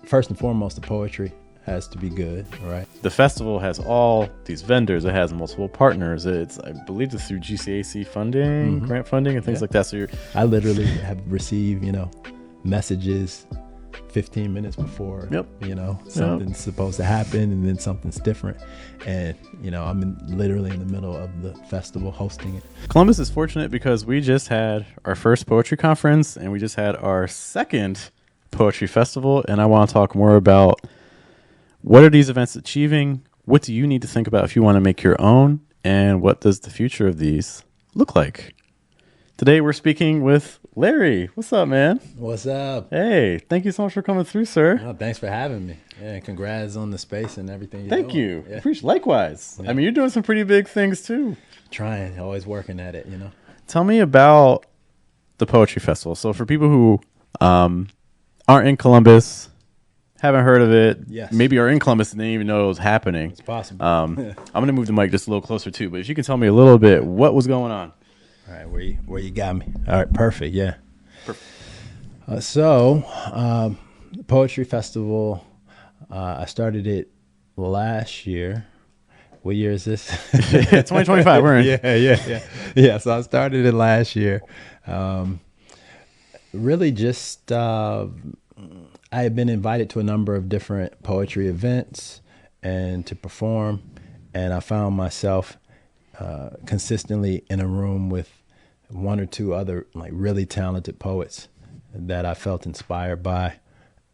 first and foremost, the poetry has to be good, right? The festival has all these vendors. It has multiple partners. I believe it's through GCAC funding, grant funding, and things like that. So I literally have received, messages 15 minutes before, something's supposed to happen, and then something's different. And, I'm literally in the middle of the festival hosting it. Columbus is fortunate because we just had our first poetry conference and we just had our second poetry festival. And I want to talk more about what are these events achieving? What do you need to think about if you want to make your own? And what does the future of these look like? Today we're speaking with Larry. What's up, man? What's up? Hey, thank you so much for coming through, sir. Oh, thanks for having me. Yeah, congrats on the space and everything. Thank you. Yeah. Likewise. Yeah. I mean, you're doing some pretty big things too. Trying, always working at it, Tell me about the Poetry Festival. So for people who aren't in Columbus, haven't heard of it, yes, maybe are in Columbus and didn't even know it was happening. It's possible. I'm going to move the mic just a little closer too, but if you can tell me a little bit, what was going on? All right, where you got me. All right, perfect, yeah. Perfect. So, Poetry Festival, I started it last year. What year is this? 2025, we're in. Yeah, so I started it last year. Really just, I had been invited to a number of different poetry events and to perform, and I found myself consistently in a room with one or two other like really talented poets that I felt inspired by.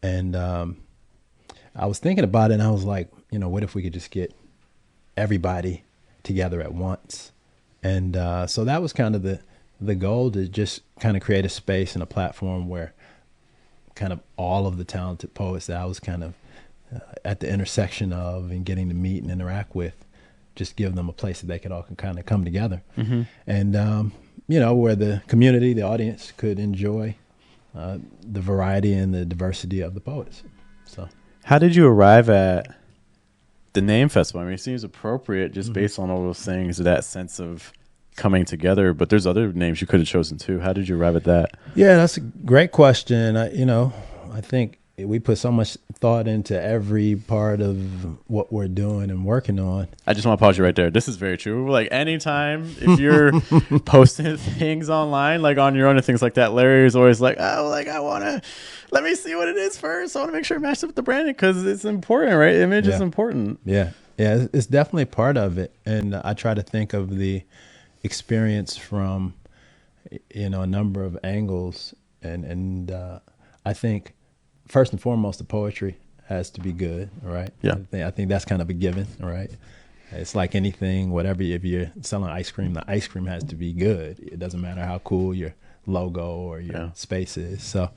And I was thinking about it and I was like, what if we could just get everybody together at once? And so that was kind of the goal, to just kind of create a space and a platform where kind of all of the talented poets that I was kind of at the intersection of and getting to meet and interact with, just give them a place that they could all kind of come together. And, where the community, the audience could enjoy the variety and the diversity of the poets. So how did you arrive at the name festival? I mean, it seems appropriate just based on all those things, that sense of coming together, but there's other names you could have chosen too. How did you arrive at that? Yeah, that's a great question. I think we put so much thought into every part of what we're doing and working on. I just want to pause you right there. This is very true. Like anytime if you're posting things online, like on your own and things like that, Larry is always like, let me see what it is first. I want to make sure it matches up with the branding because it's important, right? Image is important. Yeah, it's definitely part of it. And I try to think of the experience from, a number of angles. And I think first and foremost, the poetry has to be good, right? Yeah. I think that's kind of a given, right? It's like anything, whatever, if you're selling ice cream, the ice cream has to be good. It doesn't matter how cool your logo or your space is. So,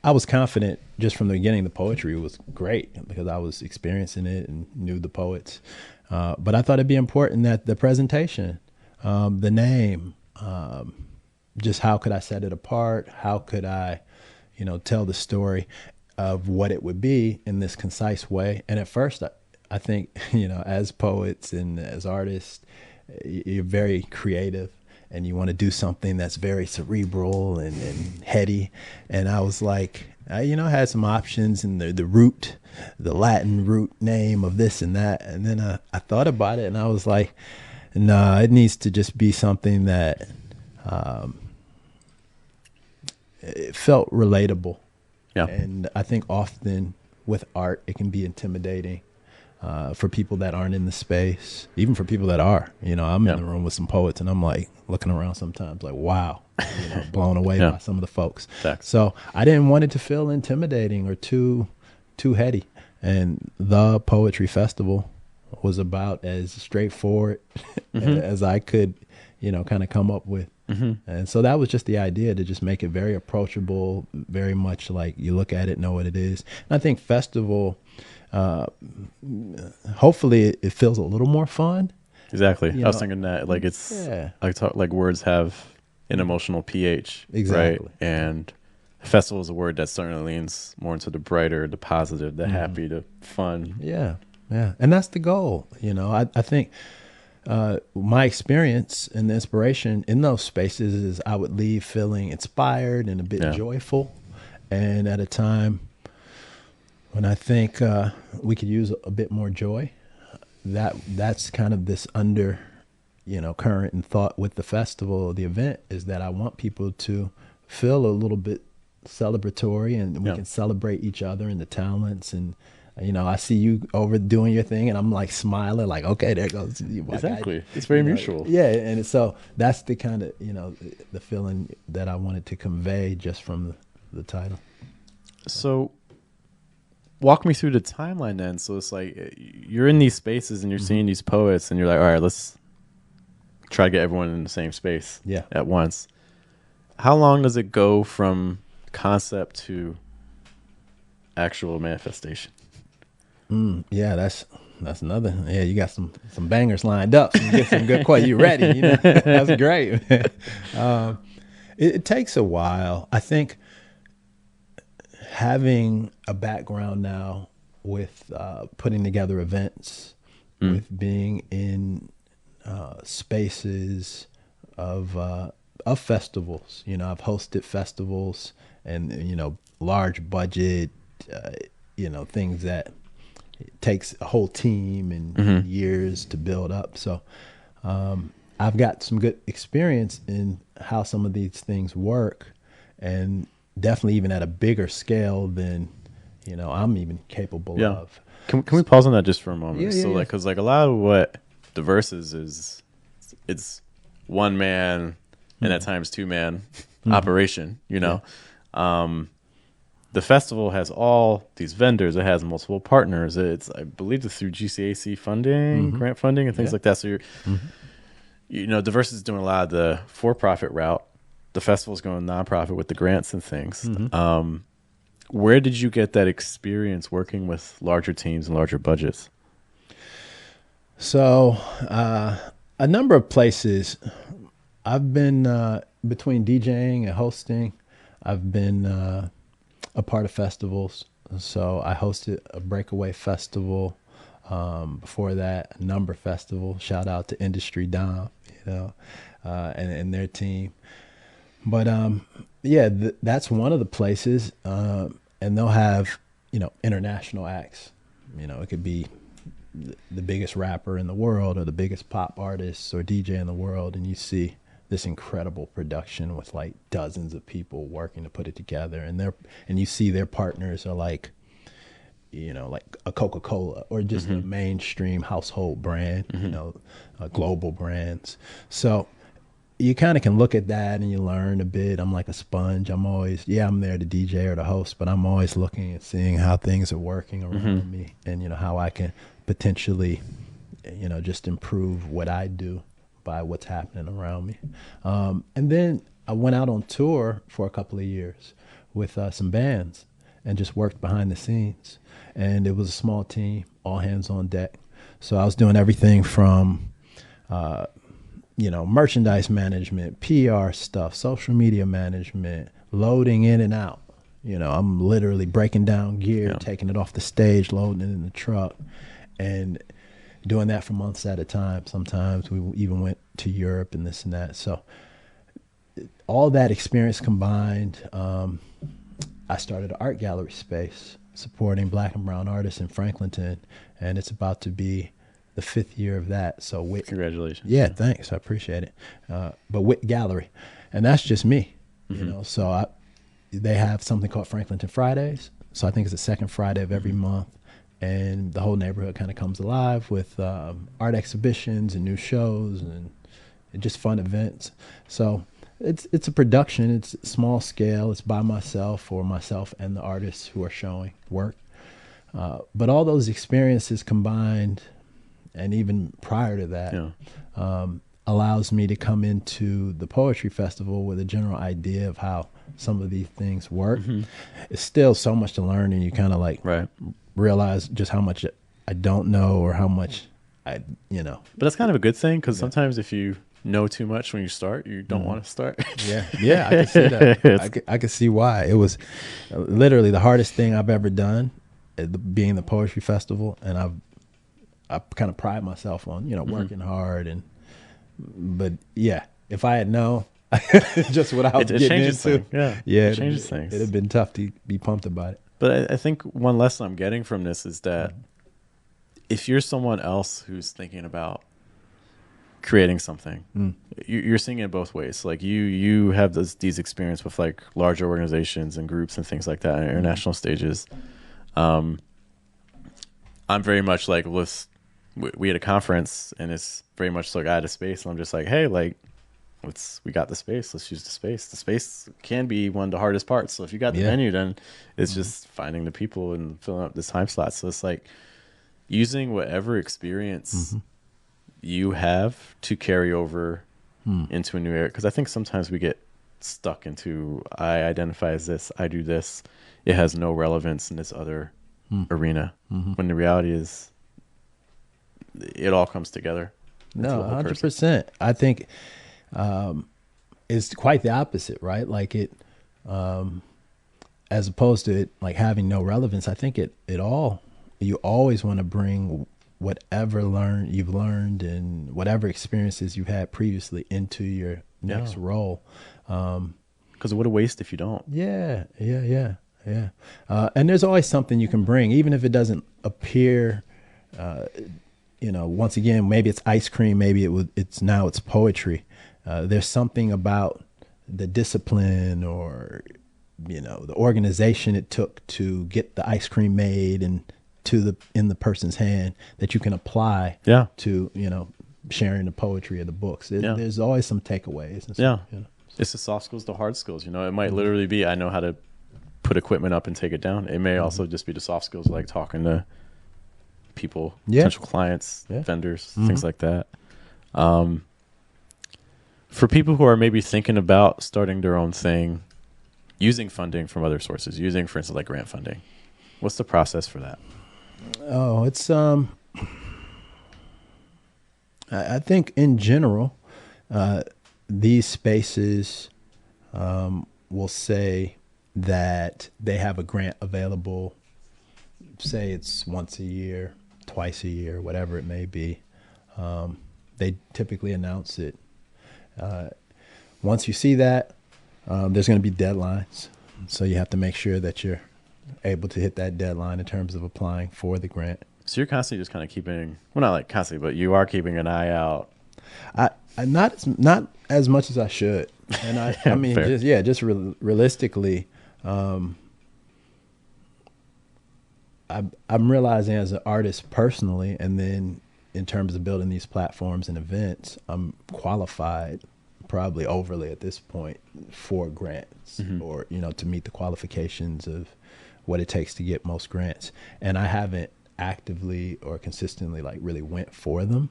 I was confident just from the beginning. The poetry was great because I was experiencing it and knew the poets. But I thought it'd be important that the presentation, the name, just how could I set it apart? How could I tell the story of what it would be in this concise way? And at first, I think, as poets and as artists, you're very creative and you want to do something that's very cerebral and heady. And I was like, I had some options and the Latin root name of this and that. And then I thought about it and I was like, no, it needs to just be something that it felt relatable. Yeah. And I think often with art, it can be intimidating for people that aren't in the space, even for people that are. I'm in the room with some poets and I'm like looking around sometimes like, wow, blown away by some of the folks. Exactly. So I didn't want it to feel intimidating or too heady. And the Poetry Festival was about as straightforward as I could, kind of come up with. And so that was just the idea, to just make it very approachable, very much like you look at it, know what it is. And I think festival, hopefully it feels a little more fun. Exactly. I was thinking that like words have an emotional pH. Exactly. Right? And festival is a word that certainly leans more into the brighter, the positive, the happy, the fun. Yeah. And that's the goal. I think my experience and the inspiration in those spaces is I would leave feeling inspired and a bit joyful. And at a time When I think we could use a bit more joy, that's kind of this under, current and thought with the festival, the event, is that I want people to feel a little bit celebratory, and we can celebrate each other and the talents. And I see you over doing your thing, and I'm like smiling, like, okay, there goes exactly. It's very mutual. Yeah, and so that's the kind of the feeling that I wanted to convey just from the title. So walk me through the timeline then. So it's like you're in these spaces and you're seeing these poets, and you're like, all right, let's try to get everyone in the same space at once. How long does it go from concept to actual manifestation? Yeah, that's another. Yeah, you got some bangers lined up. You get some good questions. You ready? That's great. It takes a while. I think having a background now with putting together events, with being in spaces of festivals. I've hosted festivals and large budget, things that it takes a whole team and years to build up. So I've got some good experience in how some of these things work, and definitely even at a bigger scale than I'm even capable of. Can we pause on that just for a moment? Yeah, Like, because like a lot of what the Versus is, it's one man and at times two man operation. The festival has all these vendors. It has multiple partners. I believe it's through GCAC funding, grant funding, and things like that. So the Versus is doing a lot of the for-profit route. The festival's going nonprofit with the grants and things. Where did you get that experience working with larger teams and larger budgets? So a number of places. I've been between DJing and hosting. I've been a part of festivals. So I hosted a Breakaway Festival. Before that, a Number Festival. Shout out to Industry Dom, and their team. But that's one of the places, and they'll have international acts. It could be the biggest rapper in the world or the biggest pop artist or DJ in the world, and you see this incredible production with like dozens of people working to put it together, and you see their partners are like like a Coca-Cola or just a mainstream household brand, global brands. So you kind of can look at that and you learn a bit. I'm like a sponge. I'm there to DJ or to host, but I'm always looking and seeing how things are working around me, and how I can potentially just improve what I do by what's happening around me. And then I went out on tour for a couple of years with some bands and just worked behind the scenes. And it was a small team, all hands on deck. So I was doing everything from merchandise management, PR stuff, social media management, loading in and out. I'm literally breaking down gear, taking it off the stage, loading it in the truck, and doing that for months at a time. Sometimes we even went to Europe and this and that. So all that experience combined, I started an art gallery space supporting Black and brown artists in Franklinton, and it's about to be the 5th year of that. So congratulations. Yeah, thanks. I appreciate it. But Wit Gallery, and that's just me. So they have something called Franklinton Fridays. So I think it's the second Friday of every month, and the whole neighborhood kind of comes alive with art exhibitions and new shows and just fun events. So it's a production. It's small scale. It's by myself or myself and the artists who are showing work. But all those experiences combined, and even prior to that, allows me to come into the poetry festival with a general idea of how some of these things work. It's still so much to learn, and you kind of like realize just how much I don't know or how much But that's kind of a good thing, because sometimes if you know too much when you start, you don't want to start. Yeah, I can see that. I can see why. It was literally the hardest thing I've ever done, being the poetry festival, and I kind of pride myself on working hard, but if I had known just what I was getting into, it changes things. it'd have been tough to be pumped about it. But But I think one lesson I'm getting from this is that if you're someone else who's thinking about creating something, you're seeing it both ways. Like you have these experience with like larger organizations and groups and things like that on international stages. I'm very much like, we had a conference and it's very much like I had a space and I'm just like, hey, like, we got the space. Let's use the space. The space can be one of the hardest parts. So if you got the venue, then it's just finding the people and filling up this time slot. So it's like using whatever experience you have to carry over into a new area. Because I think sometimes we get stuck into, I identify as this, I do this. It has no relevance in this other arena. When the reality is, it all comes together. No, 100%. I think it's quite the opposite, right? Like it, as opposed to it like having no relevance. I think you always want to bring whatever you've learned and whatever experiences you've had previously into your next role. Because what a waste if you don't. Yeah. And there's always something you can bring, even if it doesn't appear, once again, maybe it's ice cream, maybe it's poetry. There's something about the discipline or, the organization it took to get the ice cream made and in the person's hand that you can apply to, sharing the poetry of the books. There's always some takeaways. And stuff, It's the soft skills, the hard skills. It might literally be, I know how to put equipment up and take it down. It may also just be the soft skills, like talking to people, potential clients, vendors, things like that. For people who are maybe thinking about starting their own thing, using funding from other sources, using, for instance, like grant funding, what's the process for that? Oh, it's I think in general, these spaces will say that they have a grant available. Say it's once a year, twice a year, whatever it may be. They typically announce it. Once you see that, there's going to be deadlines. So you have to make sure that you're able to hit that deadline in terms of applying for the grant. So you're constantly just kind of keeping, well, not like constantly, but you are keeping an eye out. I not as much as I should. And I mean, just realistically, I'm realizing as an artist personally, and then in terms of building these platforms and events, I'm qualified probably overly at this point for grants or, to meet the qualifications of what it takes to get most grants. And I haven't actively or consistently like really went for them.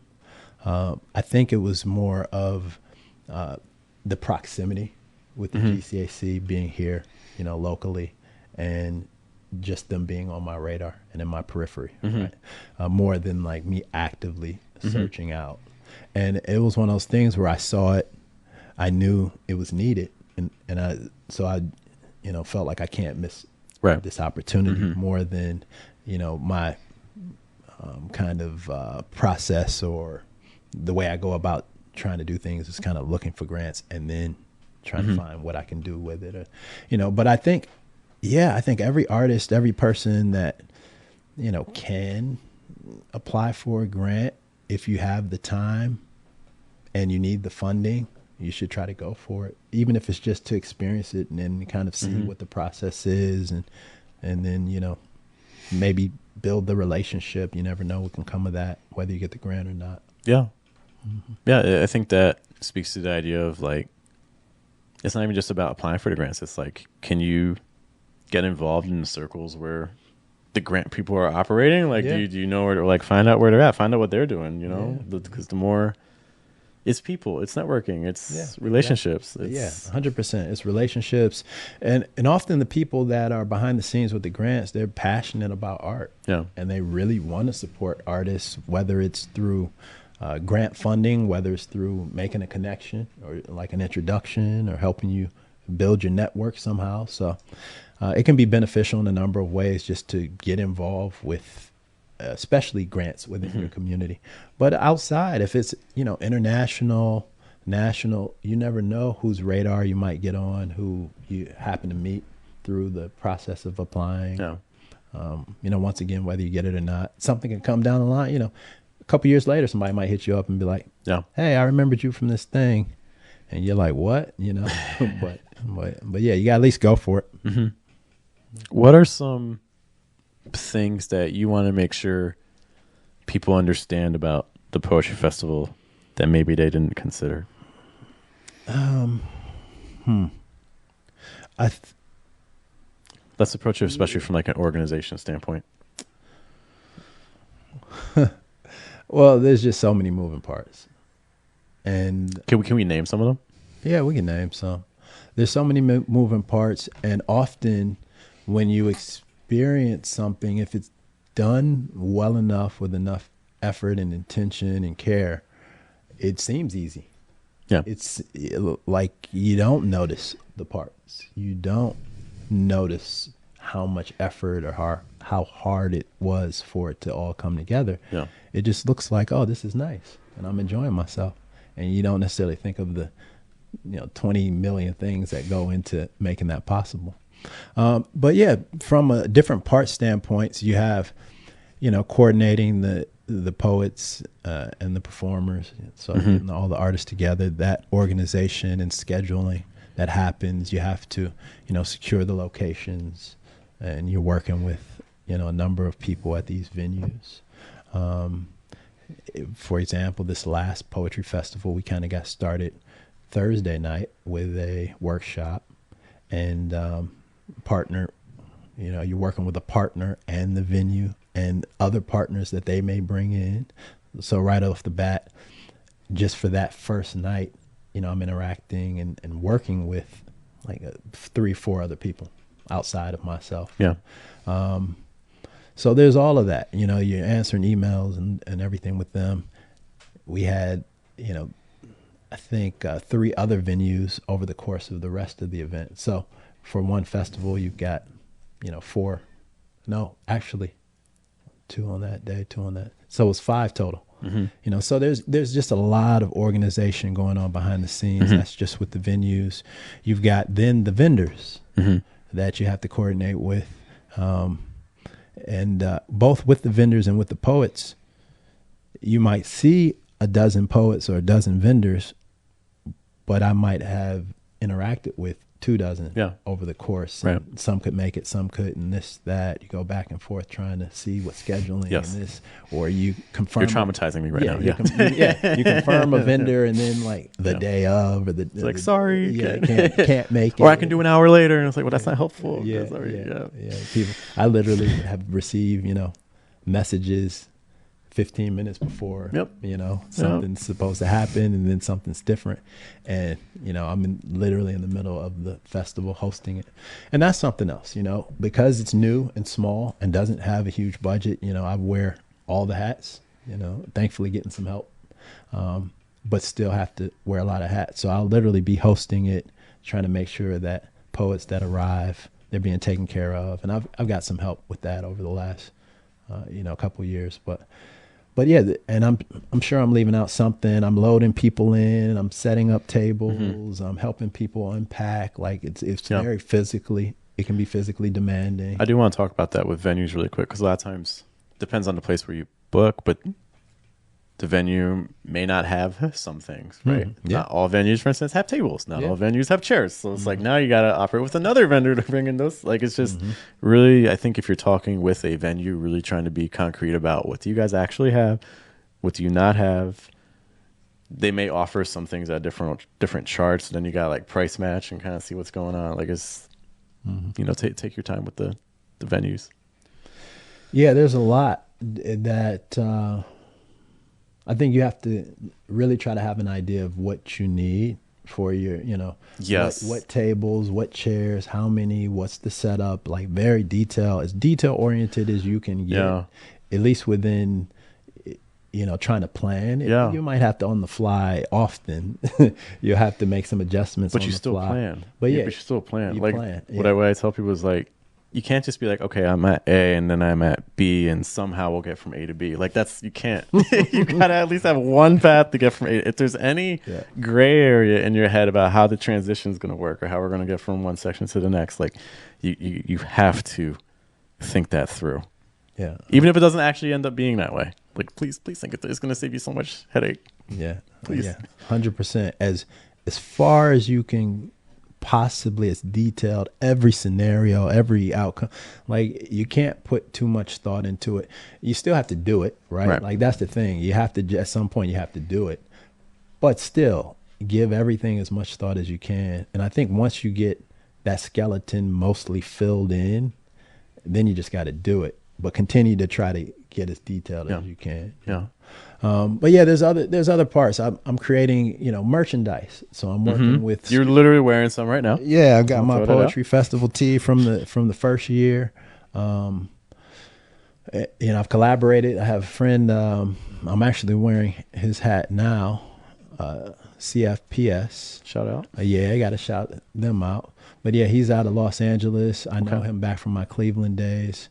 I think it was more of the proximity with the GCAC being here, locally, and just them being on my radar and in my periphery, right? More than like me actively searching out. And it was one of those things where I saw it, I knew it was needed, and I felt like I can't miss this opportunity more than, my kind of process or the way I go about trying to do things is kind of looking for grants and then trying to find what I can do with it, but I think every artist, every person that, can apply for a grant, if you have the time and you need the funding, you should try to go for it, even if it's just to experience it and then kind of see what the process is and then, maybe build the relationship. You never know what can come of that, whether you get the grant or not. Yeah. Yeah, I think that speaks to the idea of like, it's not even just about applying for the grants. It's like, can you get involved in the circles where the grant people are operating? Like, do you know where to like find out where they're at, find out what they're doing, because the more it's people, it's networking, it's relationships. It's 100%. It's relationships. And often the people that are behind the scenes with the grants, they're passionate about art. Yeah. And they really want to support artists, whether it's through grant funding, whether it's through making a connection or like an introduction or helping you build your network somehow. So it can be beneficial in a number of ways just to get involved with especially grants within your community. But outside, if it's, international, national, you never know whose radar you might get on, who you happen to meet through the process of applying. Yeah. Once again, whether you get it or not, something can come down the line. A couple years later, somebody might hit you up and be like, Yeah. "Hey, I remembered you from this thing," and you're like, "What?" But yeah, you got to at least go for it. Mm-hmm. What are some things that you want to make sure people understand about the Poetry Festival that maybe they didn't consider? Let's approach it especially from like an organization standpoint. Well, there's just so many moving parts, and Can we name some of them? yeah, we can name some. There's so many moving parts, and often when you experience something, if it's done well enough with enough effort and intention and care, it seems easy. Yeah. It's like you don't notice the parts. You don't notice how much effort or how hard it was for it to all come together. Yeah. It just looks like, oh, this is nice and I'm enjoying myself. And you don't necessarily think of the 20 million things that go into making that possible. But yeah, from a different part standpoints, you have, coordinating the poets and the performers. So getting all the artists together, that organization and scheduling that happens. You have to, secure the locations, and you're working with, a number of people at these venues. For example, this last poetry festival, we kind of got started Thursday night with a workshop and partner. You're working with a partner and the venue and other partners that they may bring in. So right off the bat, just for that first night, I'm interacting and working with like 3-4 other people outside of myself. Yeah. So there's all of that. You're answering emails and everything with them. We had, I think 3 other venues over the course of the rest of the event. So for one festival, you've got, 4, no, actually 2 on that day, 2 on that. So it's 5 total. So there's just a lot of organization going on behind the scenes. That's just with the venues. You've got then the vendors that you have to coordinate with. And both with the vendors and with the poets, you might see a dozen poets or a dozen vendors, but I might have interacted with 2 dozen over the course. Right. Some could make it, some couldn't, this, that. You go back and forth trying to see what scheduling and this, or you confirm. You're traumatizing me right now. You confirm a vendor and then like the day of, or it's like, sorry, can't make it. Or I can do an hour later, and it's like, well, that's not helpful. Yeah. People, I literally have received, messages 15 minutes before, something's supposed to happen, and then something's different. And, I'm literally in the middle of the festival hosting it. And that's something else, because it's new and small and doesn't have a huge budget. I wear all the hats, thankfully getting some help, but still have to wear a lot of hats. So I'll literally be hosting it, trying to make sure that poets that arrive, they're being taken care of. And I've got some help with that over the last, couple of years, but yeah, and I'm sure I'm leaving out something. I'm loading people in. I'm setting up tables. I'm helping people unpack. Like it's very physically. It can be physically demanding. I do want to talk about that with venues really quick, because a lot of times depends on the place where you book, but the venue may not have some things, right? Not all venues, for instance, have tables. Not all venues have chairs. So it's like now you got to operate with another vendor to bring in those. Like it's just really, I think if you're talking with a venue, really trying to be concrete about what do you guys actually have, what do you not have. They may offer some things at different charts. Then you got like price match and kind of see what's going on. Like it's, take your time with the venues. Yeah, there's a lot that I think you have to really try to have an idea of what you need for your, what tables, what chairs, how many, what's the setup, like very as detail oriented as you can get, at least within, trying to plan. You might have to on the fly often. You have to make some adjustments but on you the still fly. Plan. But but you still plan. You like plan. What I tell people is like, you can't just be like, okay, I'm at A and then I'm at B and somehow we'll get from A to B. Like you can't. You gotta at least have one path to get from A. If there's any gray area in your head about how the transition is gonna work or how we're gonna get from one section to the next, like you have to think that through. Yeah. Even if it doesn't actually end up being that way. Like please think it through. It's gonna save you so much headache. Yeah. Please. Yeah. 100%. As far as you can possibly, as detailed, every scenario, every outcome. Like you can't put too much thought into it. You still have to do it, right? Like that's the thing. You have to, at some point you have to do it, but still give everything as much thought as you can. And I think once you get that skeleton mostly filled in, then you just got to do it, but continue to try to get as detailed as you can. Yeah. But yeah, there's other parts. I'm creating, merchandise. So I'm working with. You're literally wearing some right now. Yeah, I've got my poetry festival tee from the first year. I've collaborated. I have a friend. I'm actually wearing his hat now. CFPS. Shout out. Yeah, I got to shout them out. But yeah, he's out of Los Angeles. I know him back from my Cleveland days.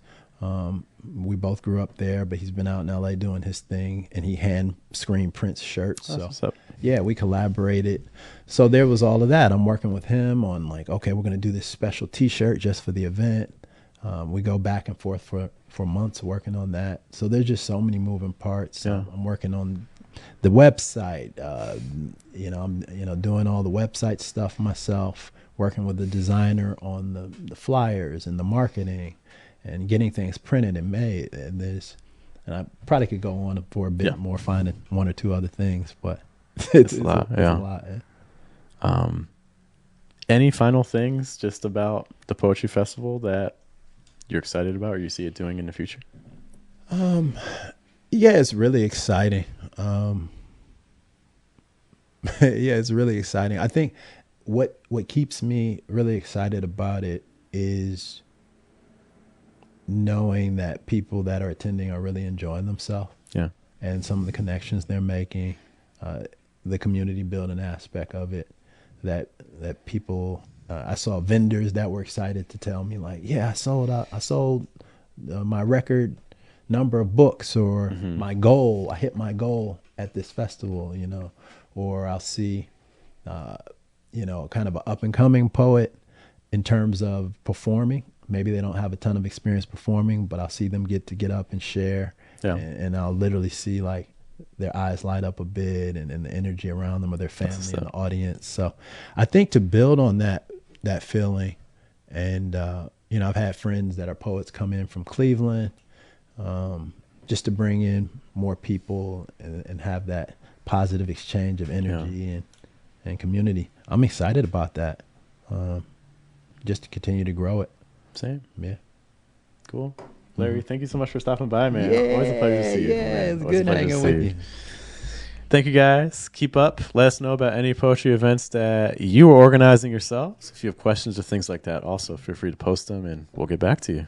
We both grew up there, but he's been out in LA doing his thing, and he hand screen prints shirts. So yeah, we collaborated. So there was all of that. I'm working with him on like, okay, we're going to do this special t-shirt just for the event. We go back and forth for months working on that. So there's just so many moving parts. Yeah. I'm working on the website. I'm doing all the website stuff myself, working with the designer on the flyers and the marketing, and getting things printed and made. And I probably could go on for a bit more, finding one or two other things, but it's a lot. It's a lot. Yeah. Any final things just about the Poetry Festival that you're excited about or you see it doing in the future? Yeah, it's really exciting. It's really exciting. I think what keeps me really excited about it is knowing that people that are attending are really enjoying themselves. Yeah. And some of the connections they're making, the community building aspect of it, that people, I saw vendors that were excited to tell me like, yeah, I sold my record number of books, or my goal, I hit my goal at this festival, or I'll see, kind of an up and coming poet in terms of performing. Maybe they don't have a ton of experience performing, but I'll see them get up and share. Yeah. And I'll literally see like their eyes light up a bit, and the energy around them, or their family and the audience. So I think to build on that feeling, and, I've had friends that are poets come in from Cleveland, just to bring in more people and have that positive exchange of energy and community. I'm excited about that, just to continue to grow it. Same. Yeah. Cool. Larry, thank you so much for stopping by, man. Always a pleasure to see you. Yeah, it's good hanging with you. Thank you, guys. Keep up. Let us know about any poetry events that you are organizing yourselves. If you have questions or things like that, also feel free to post them, and we'll get back to you.